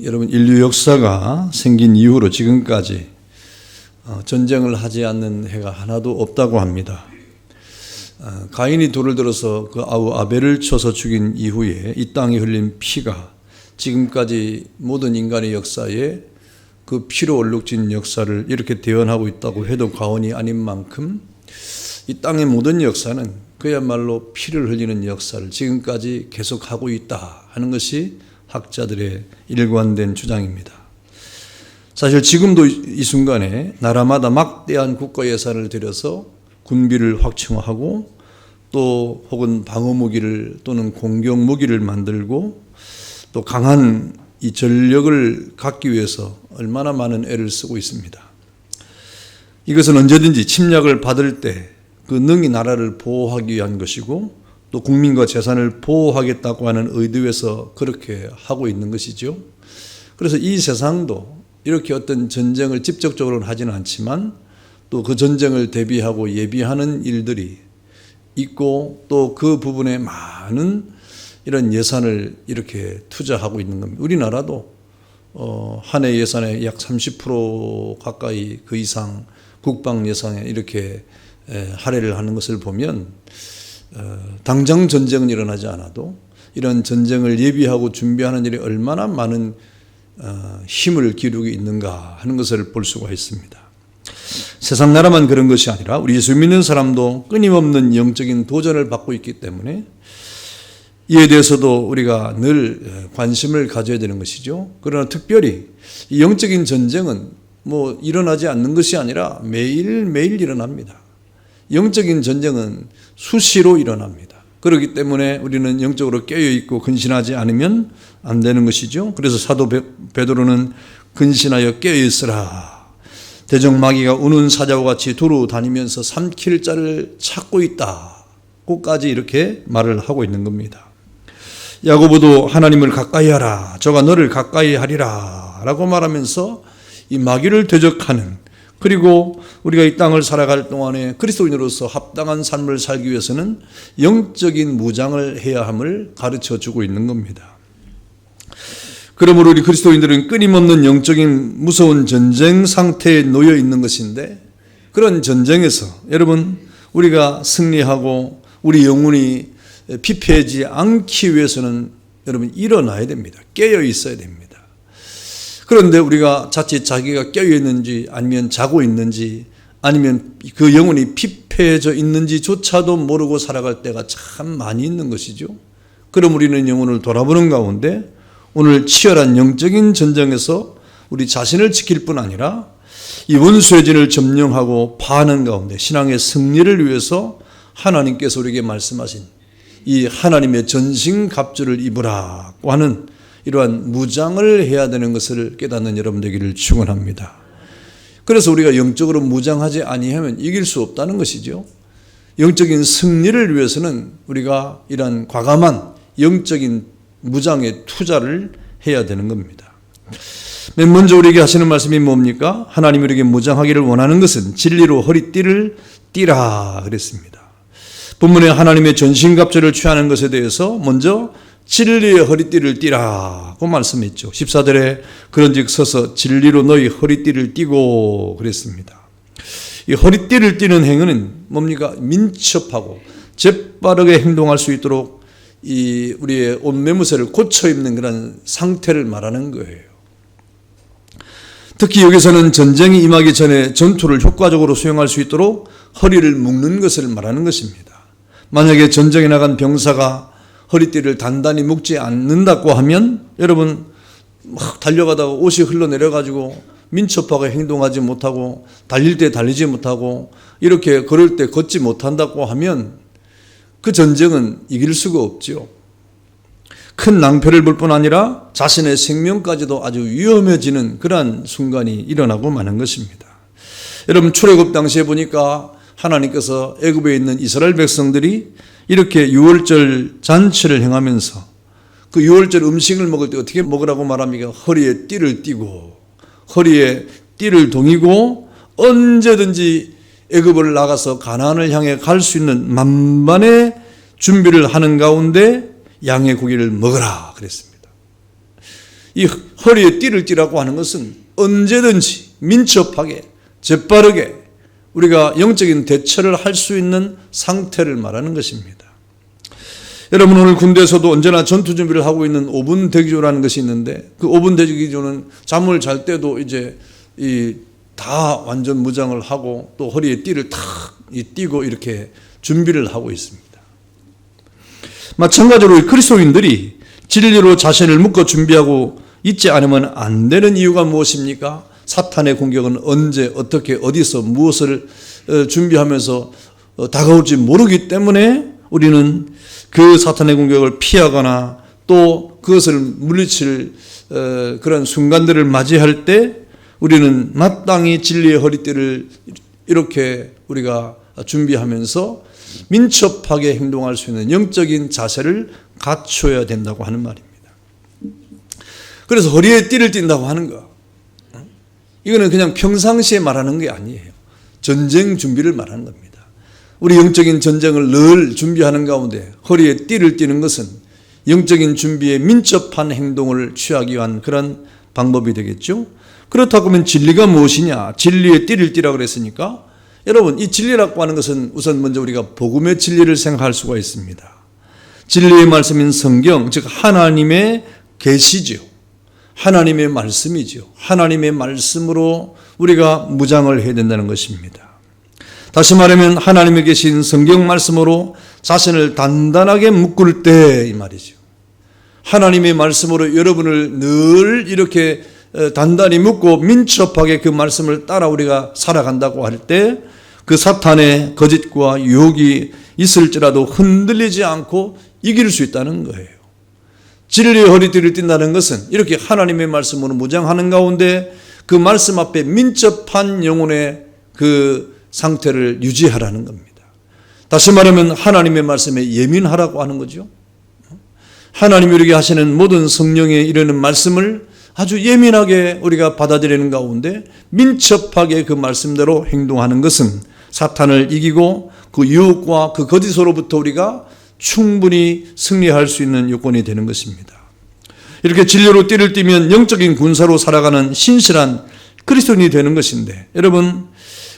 여러분, 인류 역사가 생긴 이후로 지금까지 전쟁을 하지 않는 해가 하나도 없다고 합니다. 가인이 돌을 들어서 그 아우 아벨을 쳐서 죽인 이후에 이 땅에 흘린 피가 지금까지 모든 인간의 역사에 그 피로 얼룩진 역사를 이렇게 대언하고 있다고 해도 과언이 아닌 만큼 이 땅의 모든 역사는 그야말로 피를 흘리는 역사를 지금까지 계속하고 있다 하는 것이 학자들의 일관된 주장입니다. 사실 지금도 이 순간에 나라마다 막대한 국가 예산을 들여서 군비를 확충하고 또 혹은 방어 무기를 또는 공격 무기를 만들고 또 강한 이 전력을 갖기 위해서 얼마나 많은 애를 쓰고 있습니다. 이것은 언제든지 침략을 받을 때 그 능히 나라를 보호하기 위한 것이고 또 국민과 재산을 보호하겠다고 하는 의도에서 그렇게 하고 있는 것이죠. 그래서 이 세상도 이렇게 어떤 전쟁을 직접적으로는 하지는 않지만 또 그 전쟁을 대비하고 예비하는 일들이 있고 또 그 부분에 많은 이런 예산을 이렇게 투자하고 있는 겁니다. 우리나라도 한 해 예산의 약 30% 가까이 그 이상 국방 예산에 이렇게 할애를 하는 것을 보면 당장 전쟁은 일어나지 않아도 이런 전쟁을 예비하고 준비하는 일이 얼마나 많은 힘을 기르고 있는가 하는 것을 볼 수가 있습니다. 세상 나라만 그런 것이 아니라 우리 예수 믿는 사람도 끊임없는 영적인 도전을 받고 있기 때문에 이에 대해서도 우리가 늘 관심을 가져야 되는 것이죠. 그러나 특별히 이 영적인 전쟁은 일어나지 않는 것이 아니라 매일매일 일어납니다. 영적인 전쟁은 수시로 일어납니다. 그렇기 때문에 우리는 영적으로 깨어있고 근신하지 않으면 안 되는 것이죠. 그래서 사도 베드로는 근신하여 깨어있으라. 대적마귀가 우는 사자와 같이 두루 다니면서 삼킬 자를 찾고 있다. 고까지 이렇게 말을 하고 있는 겁니다. 야고보도 하나님을 가까이 하라. 저가 너를 가까이 하리라. 라고 말하면서 이 마귀를 대적하는 그리고 우리가 이 땅을 살아갈 동안에 그리스도인으로서 합당한 삶을 살기 위해서는 영적인 무장을 해야 함을 가르쳐주고 있는 겁니다. 그러므로 우리 그리스도인들은 끊임없는 영적인 무서운 전쟁 상태에 놓여 있는 것인데 그런 전쟁에서 여러분 우리가 승리하고 우리 영혼이 피폐하지 않기 위해서는 여러분 일어나야 됩니다. 깨어 있어야 됩니다. 그런데 우리가 자칫 자기가 깨어있는지 아니면 자고 있는지 아니면 그 영혼이 피폐해져 있는지조차도 모르고 살아갈 때가 참 많이 있는 것이죠. 그럼 우리는 영혼을 돌아보는 가운데 오늘 치열한 영적인 전쟁에서 우리 자신을 지킬 뿐 아니라 이 원수의 진을 점령하고 파하는 가운데 신앙의 승리를 위해서 하나님께서 우리에게 말씀하신 이 하나님의 전신갑주를 입으라고 하는 이러한 무장을 해야 되는 것을 깨닫는 여러분 되기를 축원합니다. 그래서 우리가 영적으로 무장하지 아니하면 이길 수 없다는 것이죠. 영적인 승리를 위해서는 우리가 이러한 과감한 영적인 무장의 투자를 해야 되는 겁니다. 맨 먼저 우리에게 하시는 말씀이 뭡니까? 하나님이 우리에게 무장하기를 원하는 것은 진리로 허리띠를 띠라 그랬습니다. 본문에 하나님의 전신갑주를 취하는 것에 대해서 먼저 진리의 허리띠를 띠라고 말씀했죠. 14절에 그런즉 서서 진리로 너희 허리띠를 띠고 그랬습니다. 이 허리띠를 띠는 행위는 뭡니까? 민첩하고 재빠르게 행동할 수 있도록 이 우리의 옷 매무새를 고쳐 입는 그런 상태를 말하는 거예요. 특히 여기서는 전쟁이 임하기 전에 전투를 효과적으로 수행할 수 있도록 허리를 묶는 것을 말하는 것입니다. 만약에 전쟁에 나간 병사가 허리띠를 단단히 묶지 않는다고 하면 여러분 막 달려가다가 옷이 흘러내려가지고 민첩하게 행동하지 못하고 달릴 때 달리지 못하고 이렇게 걸을 때 걷지 못한다고 하면 그 전쟁은 이길 수가 없지요. 큰 낭패를 볼 뿐 아니라 자신의 생명까지도 아주 위험해지는 그러한 순간이 일어나고 마는 것입니다. 여러분 출애굽 당시에 보니까 하나님께서 애굽에 있는 이스라엘 백성들이 이렇게 유월절 잔치를 행하면서 그 유월절 음식을 먹을 때 어떻게 먹으라고 말합니까? 허리에 띠를 띠고 허리에 띠를 동이고 언제든지 애굽을 나가서 가나안을 향해 갈 수 있는 만반의 준비를 하는 가운데 양의 고기를 먹으라 그랬습니다. 이 허리에 띠를 띠라고 하는 것은 언제든지 민첩하게 재빠르게 우리가 영적인 대처를 할 수 있는 상태를 말하는 것입니다. 여러분, 오늘 군대에서도 언제나 전투 준비를 하고 있는 5분 대기조라는 것이 있는데, 그 5분 대기조는 잠을 잘 때도 이제 다 완전 무장을 하고 또 허리에 띠를 탁 띠고 이렇게 준비를 하고 있습니다. 마찬가지로 그리스도인들이 진리로 자신을 묶어 준비하고 있지 않으면 안 되는 이유가 무엇입니까? 사탄의 공격은 언제 어떻게 어디서 무엇을 준비하면서 다가올지 모르기 때문에 우리는 그 사탄의 공격을 피하거나 또 그것을 물리칠 그런 순간들을 맞이할 때 우리는 마땅히 진리의 허리띠를 이렇게 우리가 준비하면서 민첩하게 행동할 수 있는 영적인 자세를 갖춰야 된다고 하는 말입니다. 그래서 허리에 띠를 띈다고 하는 거, 이거는 그냥 평상시에 말하는 게 아니에요. 전쟁 준비를 말하는 겁니다. 우리 영적인 전쟁을 늘 준비하는 가운데 허리에 띠를 띠는 것은 영적인 준비에 민첩한 행동을 취하기 위한 그런 방법이 되겠죠. 그렇다고 하면 진리가 무엇이냐? 진리에 띠를 띠라고 그랬으니까 여러분, 이 진리라고 하는 것은 우선 먼저 우리가 복음의 진리를 생각할 수가 있습니다. 진리의 말씀인 성경, 즉 하나님의 계시죠. 하나님의 말씀이죠. 하나님의 말씀으로 우리가 무장을 해야 된다는 것입니다. 다시 말하면 하나님의 계신 성경 말씀으로 자신을 단단하게 묶을 때 이 말이죠. 하나님의 말씀으로 여러분을 늘 이렇게 단단히 묶고 민첩하게 그 말씀을 따라 우리가 살아간다고 할 때 그 사탄의 거짓과 유혹이 있을지라도 흔들리지 않고 이길 수 있다는 거예요. 진리의 허리띠를 띈다는 것은 이렇게 하나님의 말씀으로 무장하는 가운데 그 말씀 앞에 민첩한 영혼의 그 상태를 유지하라는 겁니다. 다시 말하면 하나님의 말씀에 예민하라고 하는 거죠. 하나님이 우리에게 하시는 모든 성령에 이르는 말씀을 아주 예민하게 우리가 받아들이는 가운데 민첩하게 그 말씀대로 행동하는 것은 사탄을 이기고 그 유혹과 그 거짓으로부터 우리가 충분히 승리할 수 있는 요건이 되는 것입니다. 이렇게 진리로 띠를 띠면 영적인 군사로 살아가는 신실한 그리스도인이 되는 것인데, 여러분,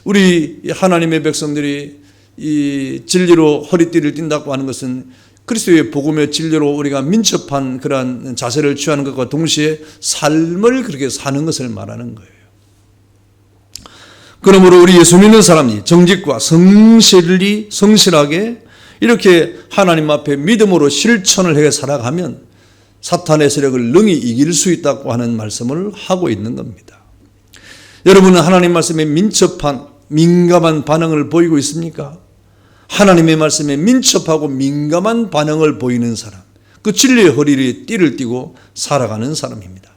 우리 하나님의 백성들이 이 진리로 허리띠를 띈다고 하는 것은 그리스도의 복음의 진리로 우리가 민첩한 그러한 자세를 취하는 것과 동시에 삶을 그렇게 사는 것을 말하는 거예요. 그러므로 우리 예수 믿는 사람이 정직과 성실하게 이렇게 하나님 앞에 믿음으로 실천을 해 살아가면 사탄의 세력을 능히 이길 수 있다고 하는 말씀을 하고 있는 겁니다. 여러분은 하나님 말씀에 민첩한 민감한 반응을 보이고 있습니까? 하나님의 말씀에 민첩하고 민감한 반응을 보이는 사람, 그 진리의 허리에 띠를 띠고 살아가는 사람입니다.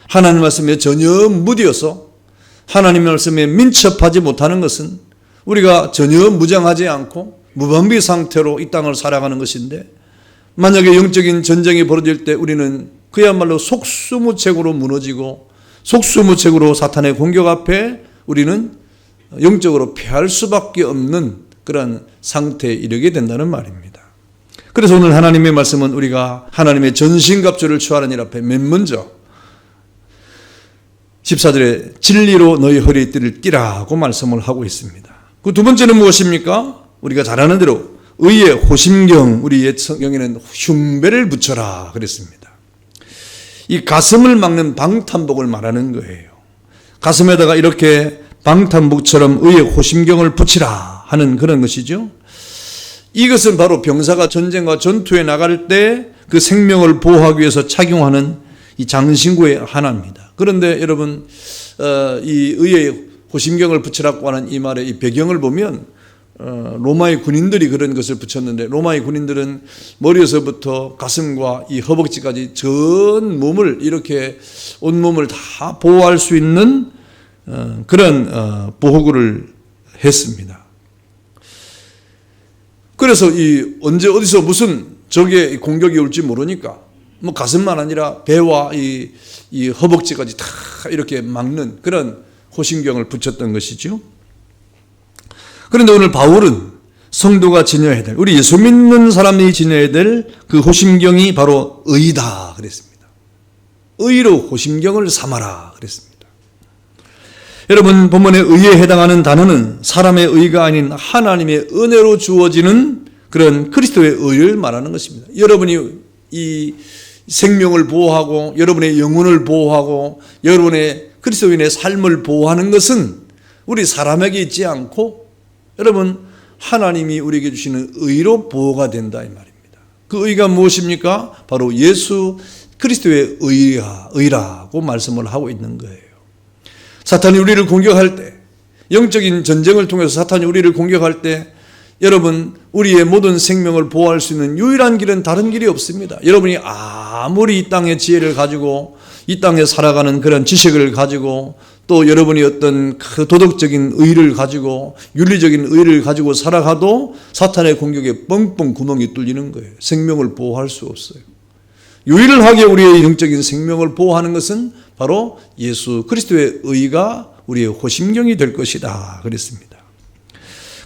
하나님 말씀에 전혀 무디어서 하나님 말씀에 민첩하지 못하는 것은 우리가 전혀 무장하지 않고 무방비 상태로 이 땅을 살아가는 것인데, 만약에 영적인 전쟁이 벌어질 때 우리는 그야말로 속수무책으로 무너지고 속수무책으로 사탄의 공격 앞에 우리는 영적으로 패할 수밖에 없는 그런 상태에 이르게 된다는 말입니다. 그래서 오늘 하나님의 말씀은 우리가 하나님의 전신갑주를 취하는 일 앞에 맨 먼저 14절에 진리로 너희 허리띠를 띠라고 말씀을 하고 있습니다. 그 두 번째는 무엇입니까? 우리가 잘 아는 대로 의의 호심경, 우리 옛 성경에는 흉배를 붙여라 그랬습니다. 이 가슴을 막는 방탄복을 말하는 거예요. 가슴에다가 이렇게 방탄복처럼 의의 호심경을 붙이라 하는 그런 것이죠. 이것은 바로 병사가 전쟁과 전투에 나갈 때 그 생명을 보호하기 위해서 착용하는 이 장신구의 하나입니다. 그런데 여러분, 이 의의 호심경을 붙이라고 하는 이 말의 이 배경을 보면 로마의 군인들이 그런 것을 붙였는데, 로마의 군인들은 머리에서부터 가슴과 이 허벅지까지 전 몸을 이렇게 온몸을 다 보호할 수 있는 그런 보호구를 했습니다. 그래서 이 언제 어디서 무슨 적의 공격이 올지 모르니까 뭐 가슴만 아니라 배와 이 허벅지까지 다 이렇게 막는 그런 호심경을 붙였던 것이죠. 그런데 오늘 바울은 성도가 지녀야 될, 우리 예수 믿는 사람이 지녀야 될 그 호심경이 바로 의다 그랬습니다. 의로 호심경을 삼아라 그랬습니다. 여러분, 본문의 의에 해당하는 단어는 사람의 의가 아닌 하나님의 은혜로 주어지는 그런 그리스도의 의를 말하는 것입니다. 여러분이 이 생명을 보호하고 여러분의 영혼을 보호하고 여러분의 그리스도인의 삶을 보호하는 것은 우리 사람에게 있지 않고 여러분 하나님이 우리에게 주시는 의로 보호가 된다 이 말입니다. 그 의가 무엇입니까? 바로 예수 그리스도의 의라고 말씀을 하고 있는 거예요. 사탄이 우리를 공격할 때, 영적인 전쟁을 통해서 사탄이 우리를 공격할 때 여러분 우리의 모든 생명을 보호할 수 있는 유일한 길은 다른 길이 없습니다. 여러분이 아무리 이 땅의 지혜를 가지고 이 땅에 살아가는 그런 지식을 가지고 또 여러분이 어떤 그 도덕적인 의를 가지고 윤리적인 의를 가지고 살아가도 사탄의 공격에 뻥뻥 구멍이 뚫리는 거예요. 생명을 보호할 수 없어요. 유일하게 우리의 영적인 생명을 보호하는 것은 바로 예수 그리스도의 의가 우리의 호심경이 될 것이다 그랬습니다.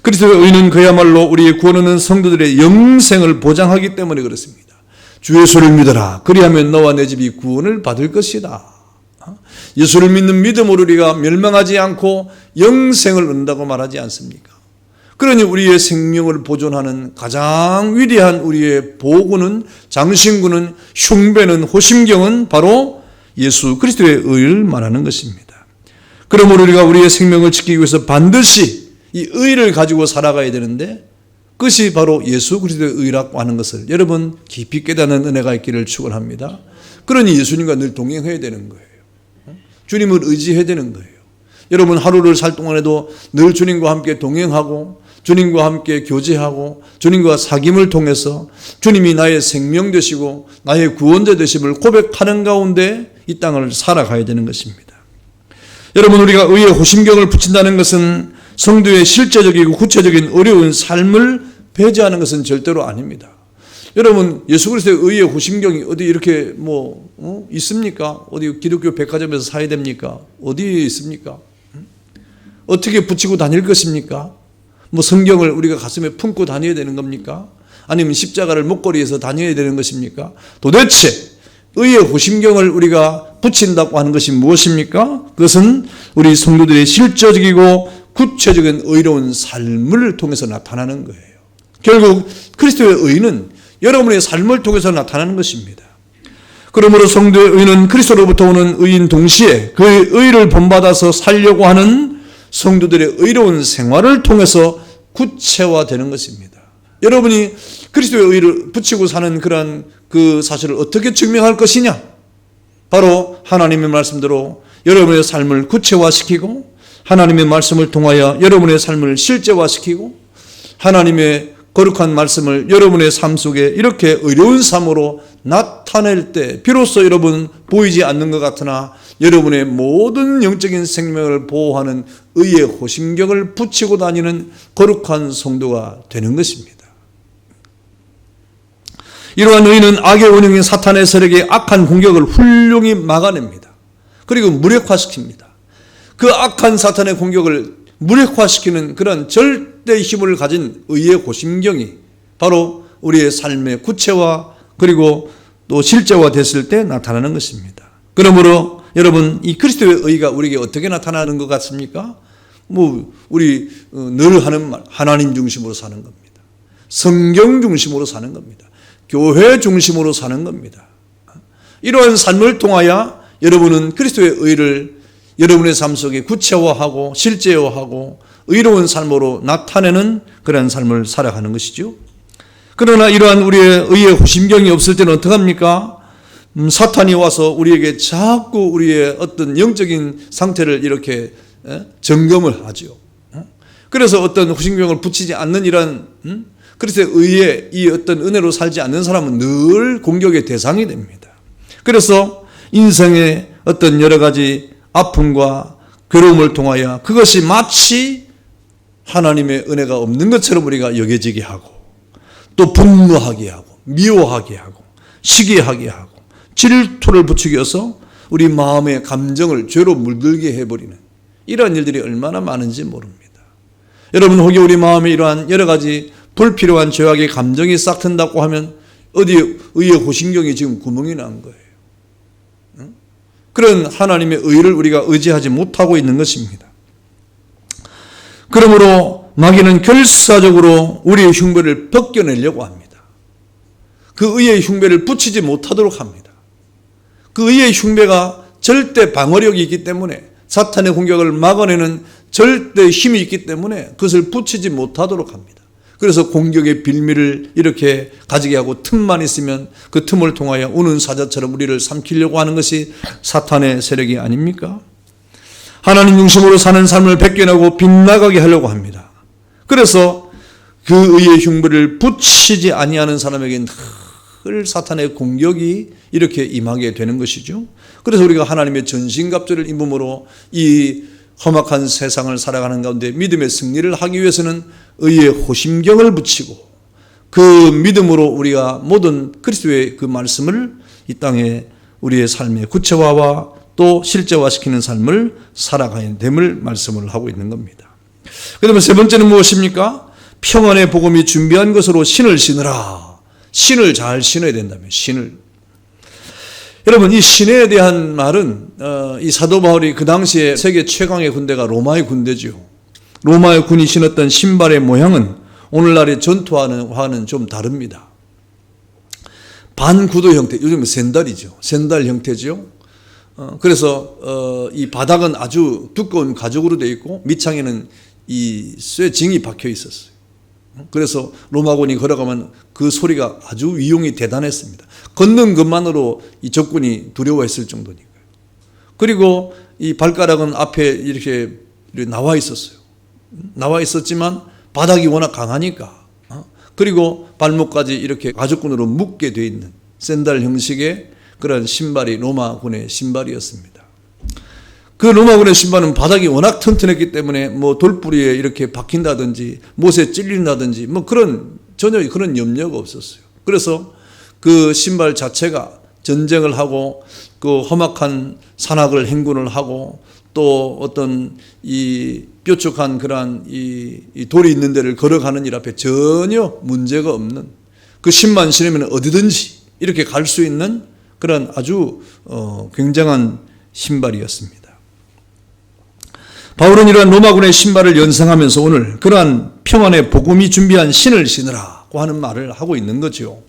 그리스도의 의는 그야말로 우리의 구원 얻는 성도들의 영생을 보장하기 때문에 그렇습니다. 주 예수를 믿어라. 그리하면 너와 내 집이 구원을 받을 것이다. 예수를 믿는 믿음으로 우리가 멸망하지 않고 영생을 얻는다고 말하지 않습니까? 그러니 우리의 생명을 보존하는 가장 위대한 우리의 보호구는, 장신구는, 흉배는, 호심경은 바로 예수 그리스도의 의를 말하는 것입니다. 그러므로 우리가 우리의 생명을 지키기 위해서 반드시 이 의를 가지고 살아가야 되는데 그것이 바로 예수 그리스도의 의라고 하는 것을 여러분 깊이 깨닫는 은혜가 있기를 축원합니다. 그러니 예수님과 늘 동행해야 되는 거예요. 주님을 의지해야 되는 거예요. 여러분 하루를 살 동안에도 늘 주님과 함께 동행하고 주님과 함께 교제하고 주님과 사귐을 통해서 주님이 나의 생명 되시고 나의 구원자 되심을 고백하는 가운데 이 땅을 살아가야 되는 것입니다. 여러분 우리가 의의 호심경을 붙인다는 것은 성도의 실제적이고 구체적인 어려운 삶을 배제하는 것은 절대로 아닙니다. 여러분 예수 그리스도의 의의 호심경이 어디 이렇게 있습니까? 어디 기독교 백화점에서 사야 됩니까? 어디에 있습니까? 어떻게 붙이고 다닐 것입니까? 성경을 우리가 가슴에 품고 다녀야 되는 겁니까? 아니면 십자가를 목걸이에서 다녀야 되는 것입니까? 도대체 의의 호심경을 우리가 붙인다고 하는 것이 무엇입니까? 그것은 우리 성도들의 실제적이고 구체적인 의로운 삶을 통해서 나타나는 거예요. 결국 그리스도의 의는 여러분의 삶을 통해서 나타나는 것입니다. 그러므로 성도의 의는 그리스도로부터 오는 의인 동시에 그의 의를 본받아서 살려고 하는 성도들의 의로운 생활을 통해서 구체화되는 것입니다. 여러분이 그리스도의 의를 붙이고 사는 그런 그 사실을 어떻게 증명할 것이냐? 바로 하나님의 말씀대로 여러분의 삶을 구체화시키고 하나님의 말씀을 통하여 여러분의 삶을 실제화시키고 하나님의 거룩한 말씀을 여러분의 삶 속에 이렇게 의로운 삶으로 나타낼 때 비로소 여러분 보이지 않는 것 같으나 여러분의 모든 영적인 생명을 보호하는 의의 호심경을 붙이고 다니는 거룩한 성도가 되는 것입니다. 이러한 의는 악의 원흉인 사탄의 세력의 악한 공격을 훌륭히 막아냅니다. 그리고 무력화시킵니다. 그 악한 사탄의 공격을 무력화시키는 그런 절대 힘을 가진 의의 호심경이 바로 우리의 삶의 구체화 그리고 또 실제화 됐을 때 나타나는 것입니다. 그러므로 여러분 이 그리스도의 의가 우리에게 어떻게 나타나는 것 같습니까? 우리 늘 하는 말 하나님 중심으로 사는 겁니다. 성경 중심으로 사는 겁니다. 교회 중심으로 사는 겁니다. 이러한 삶을 통하여 여러분은 그리스도의 의를 여러분의 삶 속에 구체화하고 실제화하고 의로운 삶으로 나타내는 그런 삶을 살아가는 것이죠. 그러나 이러한 우리의 의의 호심경이 없을 때는 어떡합니까? 사탄이 와서 우리에게 자꾸 우리의 어떤 영적인 상태를 이렇게 점검을 하죠. 그래서 어떤 호심경을 붙이지 않는 이런 그리스도의 의에 이 어떤 은혜로 살지 않는 사람은 늘 공격의 대상이 됩니다. 그래서 인생의 어떤 여러 가지 아픔과 괴로움을 통하여 그것이 마치 하나님의 은혜가 없는 것처럼 우리가 여겨지게 하고 또 분노하게 하고 미워하게 하고 시기하게 하고 질투를 부추겨서 우리 마음의 감정을 죄로 물들게 해버리는 이러한 일들이 얼마나 많은지 모릅니다. 여러분 혹여 우리 마음에 이러한 여러 가지 불필요한 죄악의 감정이 싹 튼다고 하면 어디 의의 호심경이 지금 구멍이 난 거예요. 그런 하나님의 의를 우리가 의지하지 못하고 있는 것입니다. 그러므로 마귀는 결사적으로 우리의 흉배를 벗겨내려고 합니다. 그 의의 흉배를 붙이지 못하도록 합니다. 그 의의 흉배가 절대 방어력이 있기 때문에, 사탄의 공격을 막아내는 절대 힘이 있기 때문에 그것을 붙이지 못하도록 합니다. 그래서 공격의 빌미를 이렇게 가지게 하고, 틈만 있으면 그 틈을 통하여 우는 사자처럼 우리를 삼키려고 하는 것이 사탄의 세력이 아닙니까? 하나님 중심으로 사는 삶을 벗겨내고 빗나가게 하려고 합니다. 그래서 그 의의 흉배를 붙이지 아니하는 사람에게는 늘 사탄의 공격이 이렇게 임하게 되는 것이죠. 그래서 우리가 하나님의 전신갑주를 입음으로 이 험악한 세상을 살아가는 가운데 믿음의 승리를 하기 위해서는 의의 호심경을 붙이고, 그 믿음으로 우리가 모든 그리스도의 그 말씀을 이 땅에 우리의 삶의 구체화와 또 실제화시키는 삶을 살아가야 됨을 말씀을 하고 있는 겁니다. 그다음에 세 번째는 무엇입니까? 평안의 복음이 준비한 것으로 신을 신으라. 신을 잘 신어야 된다면, 신을. 여러분, 이 신에 대한 말은 이 사도 바울이 그 당시에 세계 최강의 군대가 로마의 군대죠. 로마의 군이 신었던 신발의 모양은 오늘날의 전투화와는 좀 다릅니다. 반구도 형태, 요즘은 샌들이죠. 샌들 형태죠. 그래서 이 바닥은 아주 두꺼운 가죽으로 되어 있고 밑창에는 이 쇠징이 박혀 있었어요. 그래서 로마군이 걸어가면 그 소리가 아주 위용이 대단했습니다. 걷는 것만으로 이 적군이 두려워했을 정도니까요. 그리고 이 발가락은 앞에 이렇게 나와 있었어요. 나와 있었지만 바닥이 워낙 강하니까, 그리고 발목까지 이렇게 가죽끈으로 묶게 되어 있는 샌들 형식의 그런 신발이 로마군의 신발이었습니다. 그 로마군의 신발은 바닥이 워낙 튼튼했기 때문에 뭐 돌뿌리에 이렇게 박힌다든지 못에 찔린다든지 뭐 전혀 그런 염려가 없었어요. 그래서 그 신발 자체가 전쟁을 하고 그 험악한 산악을 행군을 하고 또 어떤 이 뾰족한 그러한 이 돌이 있는 데를 걸어가는 일 앞에 전혀 문제가 없는, 그 신만 신으면 어디든지 이렇게 갈 수 있는 그런 아주 굉장한 신발이었습니다. 바울은 이러한 로마군의 신발을 연상하면서 오늘 그러한 평안의 복음이 준비한 신을 신으라고 하는 말을 하고 있는 거죠.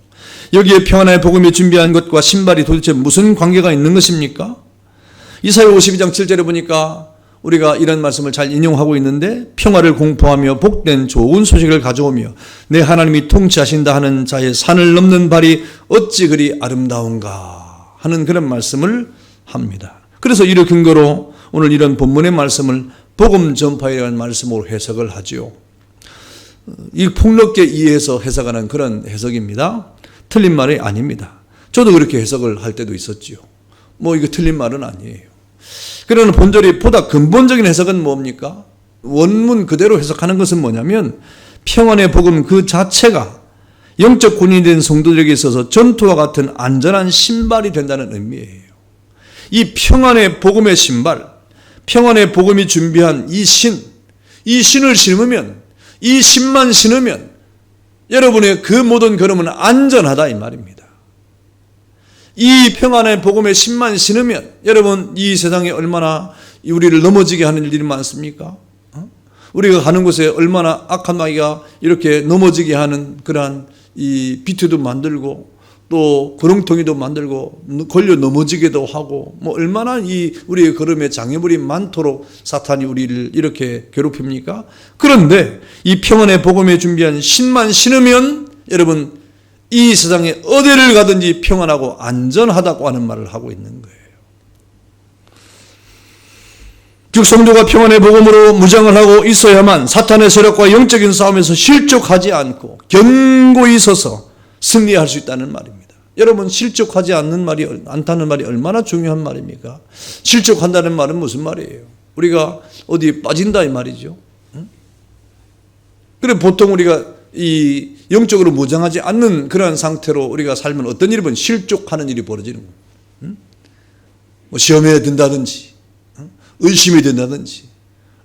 여기에 평안의 복음이 준비한 것과 신발이 도대체 무슨 관계가 있는 것입니까? 이사야 52장 7절에 보니까 우리가 이런 말씀을 잘 인용하고 있는데, 평화를 공포하며 복된 좋은 소식을 가져오며 내 하나님이 통치하신다 하는 자의 산을 넘는 발이 어찌 그리 아름다운가 하는 그런 말씀을 합니다. 그래서 이를 근거로 오늘 이런 본문의 말씀을 복음 전파이라는 말씀으로 해석을 하죠. 이 폭넓게 이해해서 해석하는 그런 해석입니다. 틀린 말이 아닙니다. 저도 그렇게 해석을 할 때도 있었지요. 뭐 이거 틀린 말은 아니에요. 그러나 본절이 보다 근본적인 해석은 뭡니까? 원문 그대로 해석하는 것은 뭐냐면, 평안의 복음 그 자체가 영적 군인이 된 성도들에게 있어서 전투와 같은 안전한 신발이 된다는 의미예요. 이 평안의 복음의 신발, 평안의 복음이 준비한 이 신을 신으면, 이 신만 신으면 여러분의 그 모든 걸음은 안전하다 이 말입니다. 이 평안의 복음의 신만 신으면 여러분, 이 세상에 얼마나 우리를 넘어지게 하는 일들이 많습니까? 우리가 가는 곳에 얼마나 악한 마귀가 이렇게 넘어지게 하는 그러한 이 비트도 만들고 또 구렁텅이도 만들고 걸려 넘어지게도 하고, 뭐 얼마나 이 우리의 걸음에 장애물이 많도록 사탄이 우리를 이렇게 괴롭힙니까? 그런데 이 평안의 복음에 준비한 신만 신으면 여러분, 이 세상에 어디를 가든지 평안하고 안전하다고 하는 말을 하고 있는 거예요. 즉 성도가 평안의 복음으로 무장을 하고 있어야만 사탄의 세력과 영적인 싸움에서 실족하지 않고 견고히 서서 승리할 수 있다는 말입니다. 여러분, 실족하지 않다는 말이 얼마나 중요한 말입니까? 실족한다는 말은 무슨 말이에요? 우리가 어디에 빠진다 이 말이죠. 그래 보통 우리가 이 영적으로 무장하지 않는 그런 상태로 우리가 살면 어떤 일이면 실족하는 일이 벌어지는 거예요. 뭐 시험에 든다든지, 의심이 된다든지,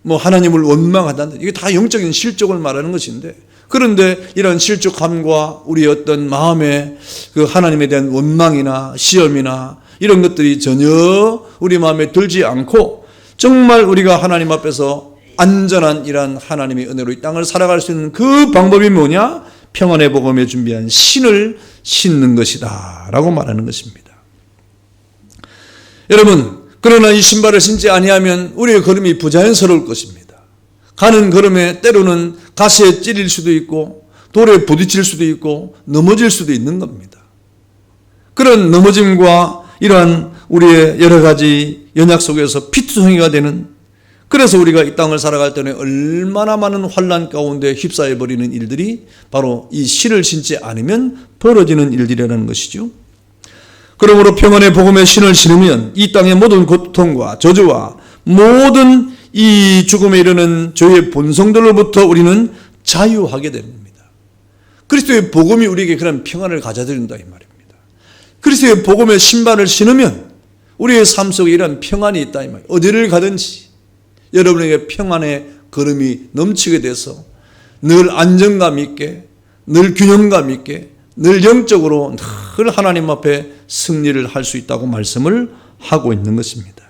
뭐 하나님을 원망한다든지, 이게 다 영적인 실족을 말하는 것인데, 그런데 이런 실족함과 우리의 어떤 마음의 그 하나님에 대한 원망이나 시험이나 이런 것들이 전혀 우리 마음에 들지 않고 정말 우리가 하나님 앞에서 안전한 이러한 하나님의 은혜로 이 땅을 살아갈 수 있는 그 방법이 뭐냐? 평안의 복음에 준비한 신을 신는 것이다 라고 말하는 것입니다. 여러분, 그러나 이 신발을 신지 아니하면 우리의 걸음이 부자연스러울 것입니다. 가는 걸음에 때로는 가시에 찔릴 수도 있고 돌에 부딪힐 수도 있고 넘어질 수도 있는 겁니다. 그런 넘어짐과 이러한 우리의 여러 가지 연약 속에서 피투성이가 되는, 그래서 우리가 이 땅을 살아갈 때는 얼마나 많은 환난 가운데 휩싸여 버리는 일들이 바로 이 신을 신지 않으면 벌어지는 일들이라는 것이죠. 그러므로 평안의 복음의 신을 신으면 이 땅의 모든 고통과 저주와 모든 이 죽음에 이르는 죄의 본성들로부터 우리는 자유하게 됩니다. 그리스도의 복음이 우리에게 그런 평안을 가져드린다 이 말입니다. 그리스도의 복음의 신발을 신으면 우리의 삶 속에 이런 평안이 있다 이 말이에요. 어디를 가든지 여러분에게 평안의 걸음이 넘치게 돼서 늘 안정감 있게, 늘 균형감 있게, 늘 영적으로 늘 하나님 앞에 승리를 할 수 있다고 말씀을 하고 있는 것입니다.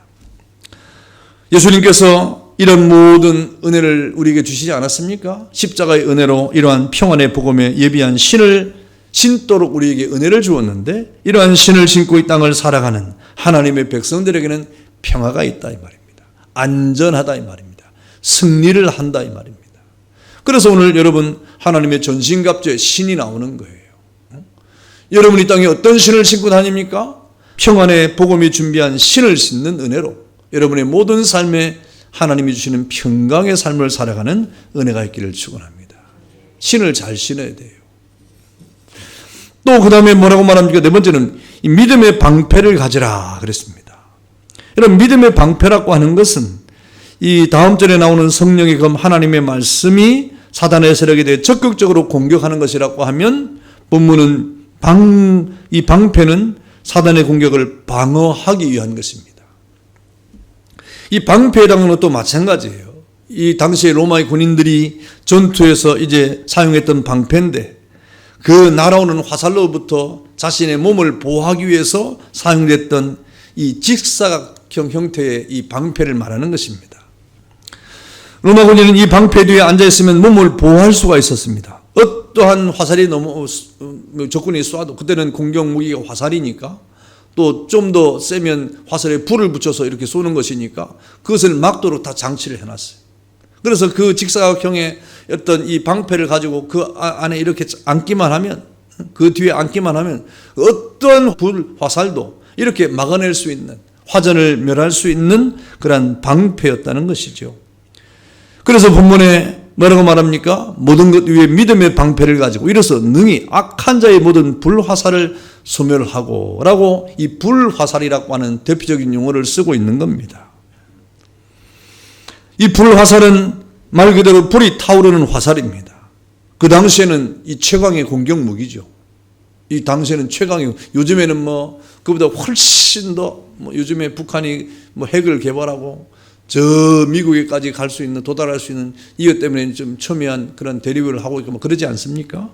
예수님께서 이런 모든 은혜를 우리에게 주시지 않았습니까? 십자가의 은혜로 이러한 평안의 복음에 예비한 신을 신도록 우리에게 은혜를 주었는데, 이러한 신을 신고 이 땅을 살아가는 하나님의 백성들에게는 평화가 있다 이 말입니다. 안전하다 이 말입니다. 승리를 한다 이 말입니다. 그래서 오늘 여러분 하나님의 전신갑주에 신이 나오는 거예요. 여러분 이 땅에 어떤 신을 신고 다닙니까? 평안의 복음이 준비한 신을 신는 은혜로 여러분의 모든 삶에 하나님이 주시는 평강의 삶을 살아가는 은혜가 있기를 축원합니다. 신을 잘 신어야 돼요. 또 그 다음에 뭐라고 말합니까? 네 번째는 이 믿음의 방패를 가지라 그랬습니다. 이런 믿음의 방패라고 하는 것은 이 다음 절에 나오는 성령의 검 하나님의 말씀이 사단의 세력에 대해 적극적으로 공격하는 것이라고 하면, 본문은 이 방패는 사단의 공격을 방어하기 위한 것입니다. 이 방패에 해당하는 것도 마찬가지예요. 이 당시에 로마의 군인들이 전투에서 이제 사용했던 방패인데, 그 날아오는 화살로부터 자신의 몸을 보호하기 위해서 사용됐던 이 직사각형 형태의 이 방패를 말하는 것입니다. 로마 군인은 이 방패 뒤에 앉아있으면 몸을 보호할 수가 있었습니다. 어떠한 화살이 너무 적군이 쏴도, 그때는 공격 무기가 화살이니까, 또 좀 더 세면 화살에 불을 붙여서 이렇게 쏘는 것이니까 그것을 막도록 다 장치를 해놨어요. 그래서 그 직사각형의 어떤 이 방패를 가지고 그 안에 이렇게 앉기만 하면, 그 뒤에 앉기만 하면 어떠한 불 화살도 이렇게 막아낼 수 있는, 화전을 멸할 수 있는 그런 방패였다는 것이죠. 그래서 본문에 뭐라고 말합니까? 모든 것 위에 믿음의 방패를 가지고 이로써 능히 악한 자의 모든 불화살을 소멸하고 라고 이 불화살이라고 하는 대표적인 용어를 쓰고 있는 겁니다. 이 불화살은 말 그대로 불이 타오르는 화살입니다. 그 당시에는 이 최강의 공격 무기죠. 이 당시에는 최강의, 요즘에는 뭐 그보다 훨씬 더 요즘에 북한이 핵을 개발하고 저 미국에까지 갈 수 있는, 도달할 수 있는, 이것 때문에 좀 첨예한 그런 대립을 하고 있고 그러지 않습니까?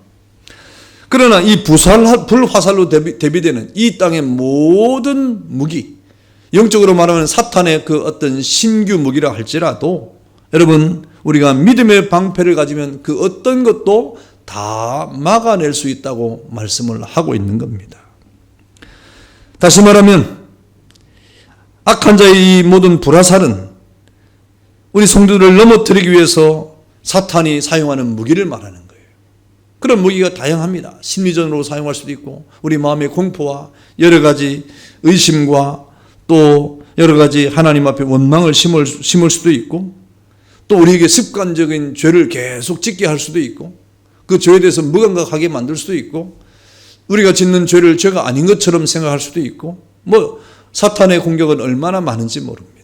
그러나 이 불화살로 대비되는 이 땅의 모든 무기, 영적으로 말하면 사탄의 그 어떤 신규 무기라 할지라도 여러분 우리가 믿음의 방패를 가지면 그 어떤 것도 다 막아낼 수 있다고 말씀을 하고 있는 겁니다. 다시 말하면 악한 자의 이 모든 불화살은 우리 성도들을 넘어뜨리기 위해서 사탄이 사용하는 무기를 말하는 거예요. 그런 무기가 다양합니다. 심리전으로 사용할 수도 있고, 우리 마음의 공포와 여러 가지 의심과 또 여러 가지 하나님 앞에 원망을 심을 수도 있고, 또 우리에게 습관적인 죄를 계속 짓게 할 수도 있고, 그 죄에 대해서 무감각하게 만들 수도 있고, 우리가 짓는 죄를 죄가 아닌 것처럼 생각할 수도 있고, 사탄의 공격은 얼마나 많은지 모릅니다.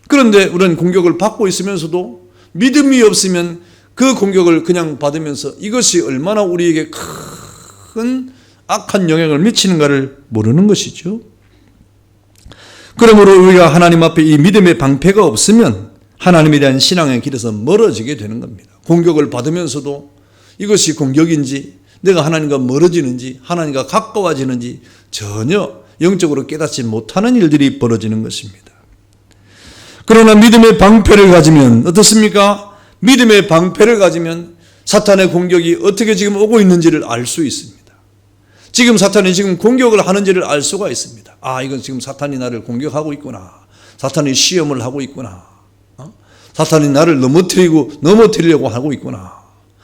그런데 우리는 공격을 받고 있으면서도 믿음이 없으면 그 공격을 그냥 받으면서 이것이 얼마나 우리에게 큰 악한 영향을 미치는가를 모르는 것이죠. 그러므로 우리가 하나님 앞에 이 믿음의 방패가 없으면 하나님에 대한 신앙의 길에서 멀어지게 되는 겁니다. 공격을 받으면서도 이것이 공격인지, 내가 하나님과 멀어지는지, 하나님과 가까워지는지 전혀 영적으로 깨닫지 못하는 일들이 벌어지는 것입니다. 그러나 믿음의 방패를 가지면 어떻습니까? 믿음의 방패를 가지면 사탄의 공격이 어떻게 지금 오고 있는지를 알 수 있습니다. 지금 사탄이 지금 공격을 하는지를 알 수가 있습니다. 아, 이건 지금 사탄이 나를 공격하고 있구나. 사탄이 시험을 하고 있구나. 사탄이 나를 넘어뜨리려고 하고 있구나.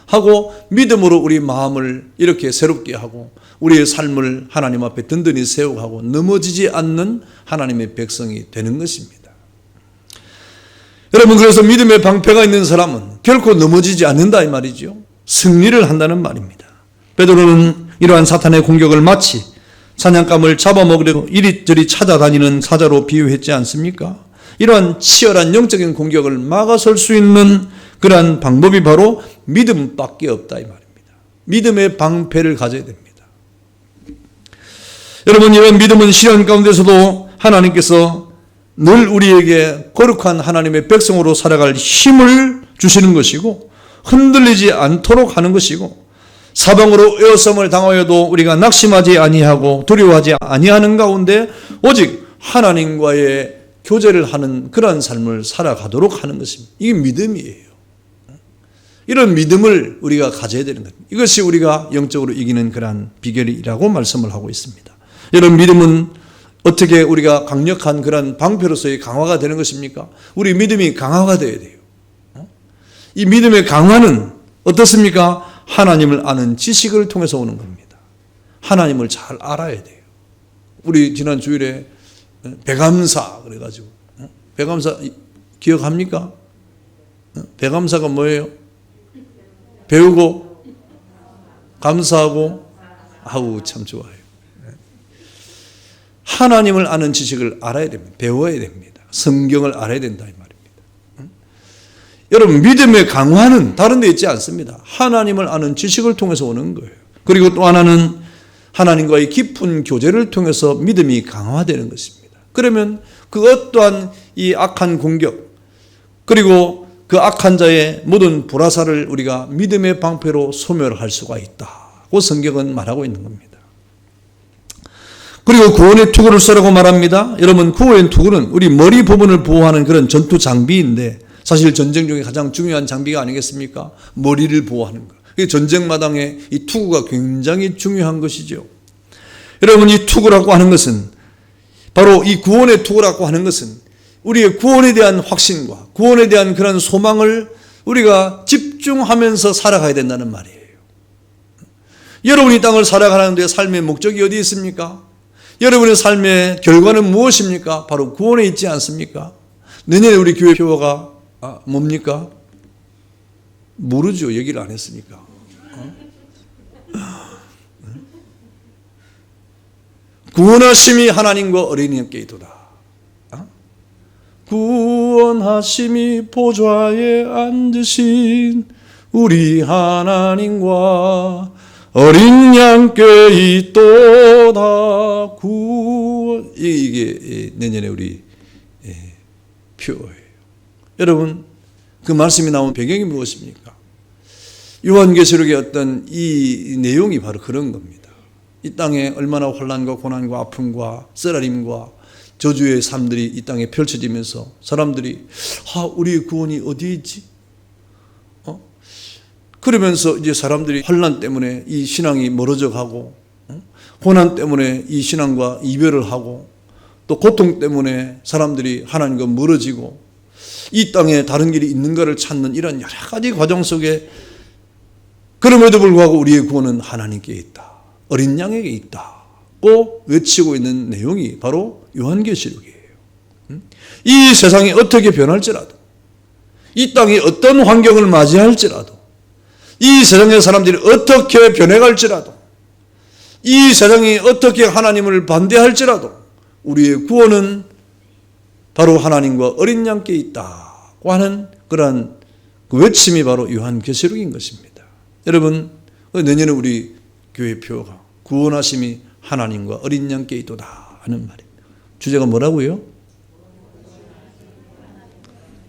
하고 믿음으로 우리 마음을 이렇게 새롭게 하고 우리의 삶을 하나님 앞에 든든히 세우고 넘어지지 않는 하나님의 백성이 되는 것입니다. 여러분, 그래서 믿음의 방패가 있는 사람은 결코 넘어지지 않는다 이 말이죠. 승리를 한다는 말입니다. 베드로는 이러한 사탄의 공격을 마치 사냥감을 잡아먹으려고 이리저리 찾아다니는 사자로 비유했지 않습니까? 이러한 치열한 영적인 공격을 막아설 수 있는 그러한 방법이 바로 믿음밖에 없다 이 말입니다. 믿음의 방패를 가져야 됩니다. 여러분, 이런 믿음은 시련 가운데서도 하나님께서 늘 우리에게 거룩한 하나님의 백성으로 살아갈 힘을 주시는 것이고 흔들리지 않도록 하는 것이고 사방으로 에워싸움을 당하여도 우리가 낙심하지 아니하고 두려워하지 아니하는 가운데 오직 하나님과의 교제를 하는 그러한 삶을 살아가도록 하는 것입니다. 이게 믿음이에요. 이런 믿음을 우리가 가져야 되는 겁니다. 이것이 우리가 영적으로 이기는 그러한 비결이라고 말씀을 하고 있습니다. 이런 믿음은 어떻게 우리가 강력한 그런 방패로서의 강화가 되는 것입니까? 우리 믿음이 강화가 되어야 돼요. 이 믿음의 강화는 어떻습니까? 하나님을 아는 지식을 통해서 오는 겁니다. 하나님을 잘 알아야 돼요. 우리 지난 주일에 배감사 그래가지고 배감사 기억합니까? 배감사가 뭐예요? 배우고 감사하고 아우 참 좋아요. 하나님을 아는 지식을 알아야 됩니다. 배워야 됩니다. 성경을 알아야 된다 이 말입니다. 여러분, 믿음의 강화는 다른 데 있지 않습니다. 하나님을 아는 지식을 통해서 오는 거예요. 그리고 또 하나는 하나님과의 깊은 교제를 통해서 믿음이 강화되는 것입니다. 그러면 그 어떠한 이 악한 공격 그리고 그 악한 자의 모든 불화살을 우리가 믿음의 방패로 소멸할 수가 있다고 성경은 말하고 있는 겁니다. 그리고 구원의 투구를 쓰라고 말합니다. 여러분, 구원의 투구는 우리 머리 부분을 보호하는 그런 전투 장비인데 사실 전쟁 중에 가장 중요한 장비가 아니겠습니까? 머리를 보호하는 것. 전쟁 마당에 이 투구가 굉장히 중요한 것이죠. 여러분, 이 투구라고 하는 것은 바로 이 구원의 투구라고 하는 것은 우리의 구원에 대한 확신과 구원에 대한 그런 소망을 우리가 집중하면서 살아가야 된다는 말이에요. 여러분이 땅을 살아가는데 삶의 목적이 어디 있습니까? 여러분의 삶의 결과는 무엇입니까? 바로 구원에 있지 않습니까? 내년에 우리 교회 표가 뭡니까? 모르죠. 얘기를 안 했으니까. 구원하심이 하나님과 어린이 함께 있도다. 구원하심이 보좌에 앉으신 우리 하나님과 어린 양께 있도다. 구원. 이게 내년에 우리 표예요. 여러분, 그 말씀이 나온 배경이 무엇입니까? 요한계시록의 어떤 이 내용이 바로 그런 겁니다. 이 땅에 얼마나 혼란과 고난과 아픔과 쓰라림과 저주의 삶들이 이 땅에 펼쳐지면서 사람들이 우리의 구원이 어디에 있지? 그러면서 이제 사람들이 혼란 때문에 이 신앙이 멀어져 가고 고난 때문에 이 신앙과 이별을 하고 또 고통 때문에 사람들이 하나님과 멀어지고 이 땅에 다른 길이 있는가를 찾는 이런 여러 가지 과정 속에 그럼에도 불구하고 우리의 구원은 하나님께 있다. 어린 양에게 있다고 외치고 있는 내용이 바로 요한계시록이에요. 이 세상이 어떻게 변할지라도 이 땅이 어떤 환경을 맞이할지라도 이 세상의 사람들이 어떻게 변해갈지라도 이 세상이 어떻게 하나님을 반대할지라도 우리의 구원은 바로 하나님과 어린 양께 있다고 하는 그러한 그 외침이 바로 요한계시록인 것입니다. 여러분, 내년에 우리 교회 표가 구원하심이 하나님과 어린 양께 있도다 하는 말입니다. 주제가 뭐라고요?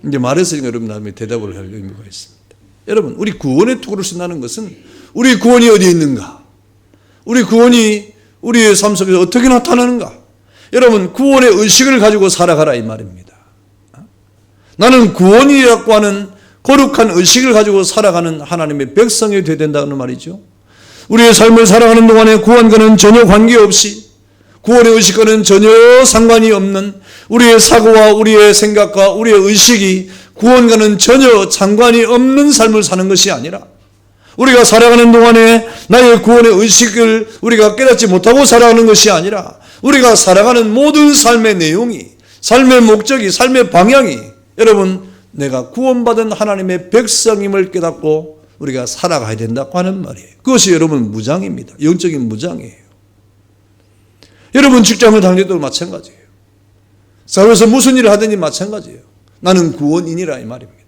이제 말했으니까 여러분 나중에 대답을 할 의무가 있습니다. 여러분, 우리 구원의 투구를 쓴다는 것은 우리 구원이 어디에 있는가? 우리 구원이 우리의 삶 속에서 어떻게 나타나는가? 여러분 구원의 의식을 가지고 살아가라 이 말입니다. 나는 구원이라고 하는 거룩한 의식을 가지고 살아가는 하나님의 백성이 되어야 된다는 말이죠. 우리의 삶을 살아가는 동안에 구원과는 전혀 관계없이, 구원의 의식과는 전혀 상관이 없는, 우리의 사고와 우리의 생각과 우리의 의식이 구원과는 전혀 상관이 없는 삶을 사는 것이 아니라, 우리가 살아가는 동안에 나의 구원의 의식을 우리가 깨닫지 못하고 살아가는 것이 아니라, 우리가 살아가는 모든 삶의 내용이, 삶의 목적이, 삶의 방향이 여러분 내가 구원받은 하나님의 백성임을 깨닫고 우리가 살아가야 된다고 하는 말이에요. 그것이 여러분 무장입니다. 영적인 무장이에요. 여러분 직장을 다닐 때도 마찬가지예요. 사회에서 무슨 일을 하든지 마찬가지예요. 나는 구원인이라 이 말입니다.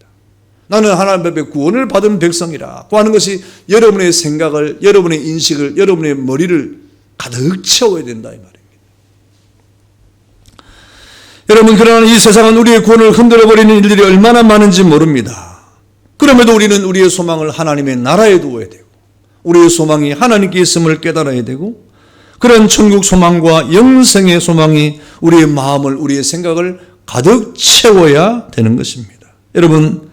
나는 하나님 앞에 구원을 받은 백성이라고 하는 것이 여러분의 생각을, 여러분의 인식을, 여러분의 머리를 가득 채워야 된다 이 말입니다. 여러분, 그러나 이 세상은 우리의 구원을 흔들어버리는 일들이 얼마나 많은지 모릅니다. 그럼에도 우리는 우리의 소망을 하나님의 나라에 두어야 되고, 우리의 소망이 하나님께 있음을 깨달아야 되고, 그런 천국 소망과 영생의 소망이 우리의 마음을, 우리의 생각을 가득 채워야 되는 것입니다. 여러분,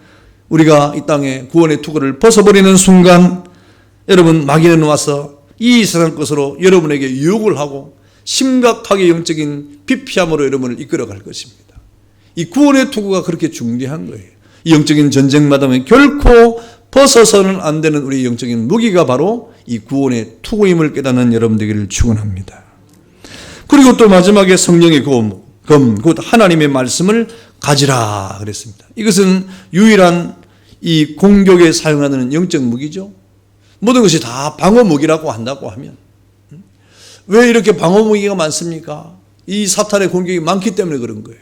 우리가 이 땅에 구원의 투구를 벗어버리는 순간 여러분 마귀는 와서 이 세상 것으로 여러분에게 유혹을 하고 심각하게 영적인 피폐함으로 여러분을 이끌어갈 것입니다. 이 구원의 투구가 그렇게 중대한 거예요. 이 영적인 전쟁마당에 결코 벗어서는 안 되는 우리 영적인 무기가 바로 이 구원의 투구임을 깨닫는 여러분 되기를 축원합니다. 그리고 또 마지막에 성령의 검, 곧 하나님의 말씀을 가지라 그랬습니다. 이것은 유일한 이 공격에 사용하는 영적 무기죠. 모든 것이 다 방어 무기라고 한다고 하면 왜 이렇게 방어 무기가 많습니까? 이 사탄의 공격이 많기 때문에 그런 거예요.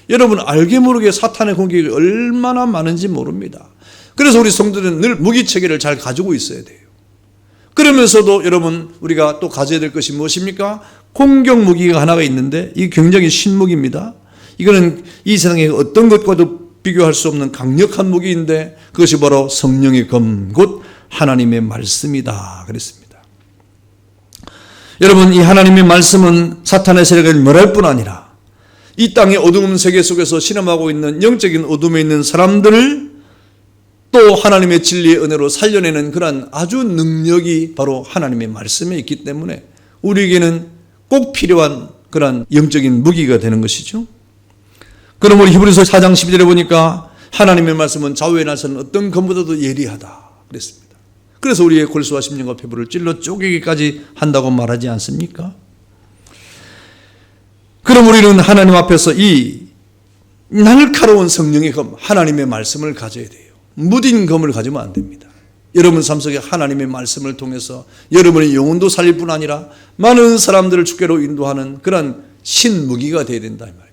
여러분 알게 모르게 사탄의 공격이 얼마나 많은지 모릅니다. 그래서 우리 성도들은 늘 무기체계를 잘 가지고 있어야 돼요. 그러면서도 여러분 우리가 또 가져야 될 것이 무엇입니까? 공격 무기가 하나가 있는데 이게 굉장히 신무기입니다. 이거는 이 세상의 어떤 것과도 비교할 수 없는 강력한 무기인데 그것이 바로 성령의 검, 곧 하나님의 말씀이다 그랬습니다. 여러분 이 하나님의 말씀은 사탄의 세력을 멸할 뿐 아니라 이 땅의 어두운 세계 속에서 신음하고 있는 영적인 어둠에 있는 사람들을 또 하나님의 진리의 은혜로 살려내는 그런 아주 능력이 바로 하나님의 말씀에 있기 때문에 우리에게는 꼭 필요한 그런 영적인 무기가 되는 것이죠. 그럼 우리 히브리서 4장 12절에 보니까 하나님의 말씀은 좌우에 나서는 어떤 검보다도 예리하다 그랬습니다. 그래서 우리의 골수와 심령과 피부를 찔러 쪼개기까지 한다고 말하지 않습니까? 그럼 우리는 하나님 앞에서 이 날카로운 성령의 검, 하나님의 말씀을 가져야 돼요. 무딘 검을 가지면 안 됩니다. 여러분 삶 속에 하나님의 말씀을 통해서 여러분의 영혼도 살릴 뿐 아니라 많은 사람들을 주께로 인도하는 그런 신무기가 되어야 된다 이 말입니다.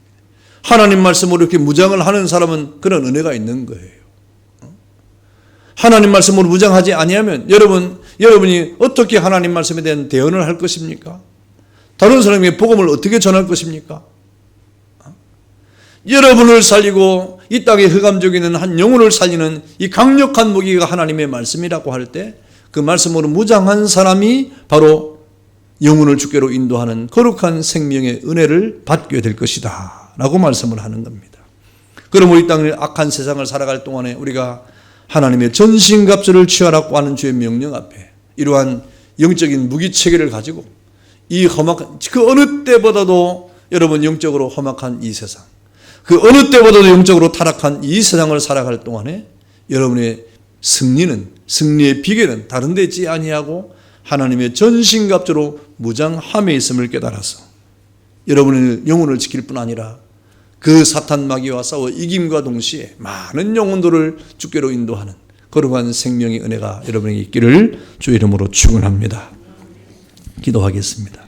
하나님 말씀으로 이렇게 무장을 하는 사람은 그런 은혜가 있는 거예요. 하나님 말씀으로 무장하지 아니하면 여러분이 어떻게 하나님 말씀에 대한 대언을 할 것입니까? 다른 사람에게 복음을 어떻게 전할 것입니까? 여러분을 살리고 이 땅에 흑암적인 한 영혼을 살리는 이 강력한 무기가 하나님의 말씀이라고 할 때 그 말씀으로 무장한 사람이 바로 영혼을 주께로 인도하는 거룩한 생명의 은혜를 받게 될 것이다 라고 말씀을 하는 겁니다. 그럼 우리 땅의 악한 세상을 살아갈 동안에 우리가 하나님의 전신갑주를 취하라고 하는 주의 명령 앞에 이러한 영적인 무기체계를 가지고 이 험악한 그 어느 때보다도 여러분 영적으로 험악한 이 세상, 그 어느 때보다도 영적으로 타락한 이 세상을 살아갈 동안에 여러분의 승리의 비결은 다른 데 있지 아니하고 하나님의 전신갑주로 무장함에 있음을 깨달아서 여러분의 영혼을 지킬 뿐 아니라 그 사탄 마귀와 싸워 이김과 동시에 많은 영혼들을 주께로 인도하는 거룩한 생명의 은혜가 여러분에게 있기를 주 이름으로 축원합니다. 기도하겠습니다.